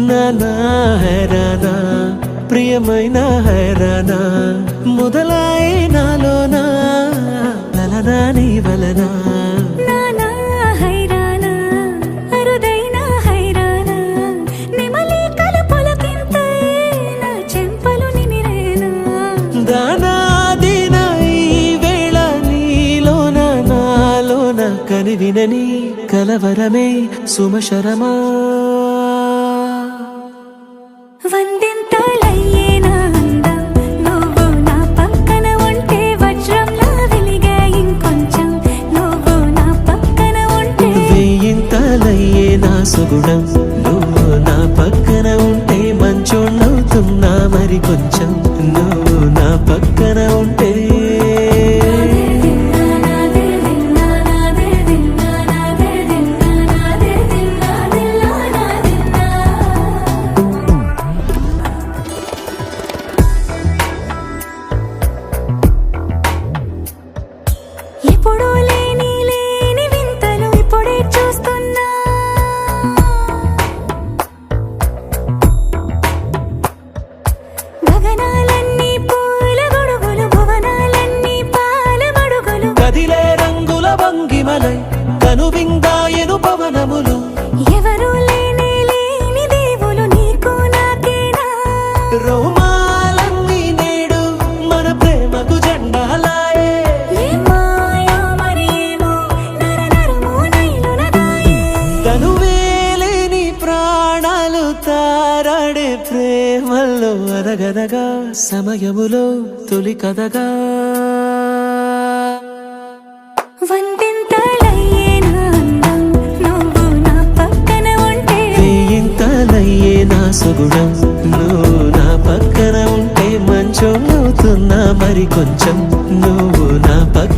నానా హైరానా ప్రియమైన హైరానా మొదలాయి నాలోనా లలనా నీ వలనా నానా హైరానా అరుదైన హైరానా నిమలి కలుపులకింతై నా చెంపలు నిమిరేనా దానాదిన ఈ వేళ నీలోన నాలోన కనివినని కలవరమే సుమశరమా వందింతలయ్యేనా అందం నువ్వు నా పక్కన ఉంటే వజ్రంలా వెలిగే ఇంకొంచెం నువ్వు నా పక్కన ఉంటే వెయ్యింతలయ్యే నా సుగుణం నువ్వు నా పక్కన ఉంటే మంచోళ్ళవుతున్నా మరి కొంచెం నువ్వు నా పక్కన ఉంటే ఎప్పుడూ లేని వింతలు ఇప్పుడే చూస్తున్నా గగనాలన్నీ పూల గొడుగులు భువనాలన్నీ పాల మడుగులు కదిలే రంగుల భంగిమలై కనువిందాయను పవనములు ఎవరూ లేని దేవులు నీకు నాకేనా రోమాలన్నీ నేడు మన ప్రేమకు జెండాలాయే ఏమాయో మరేమో నరనరమో నైలునదాయే కనువేలేని ప్రాణాలు తారాడే ప్రేమల్లో అనగనగా సమయములో తొలి కథగా వందింతలయ్యేనా అందం నువ్వు నా పక్కన ఉంటే వెయ్యింతలయ్యే నా సుగుణం నువ్వు నా పక్కన ఉంటే మంచోళ్ళవుతున్నా మరి కొంచెం నువ్వు నా పక్కన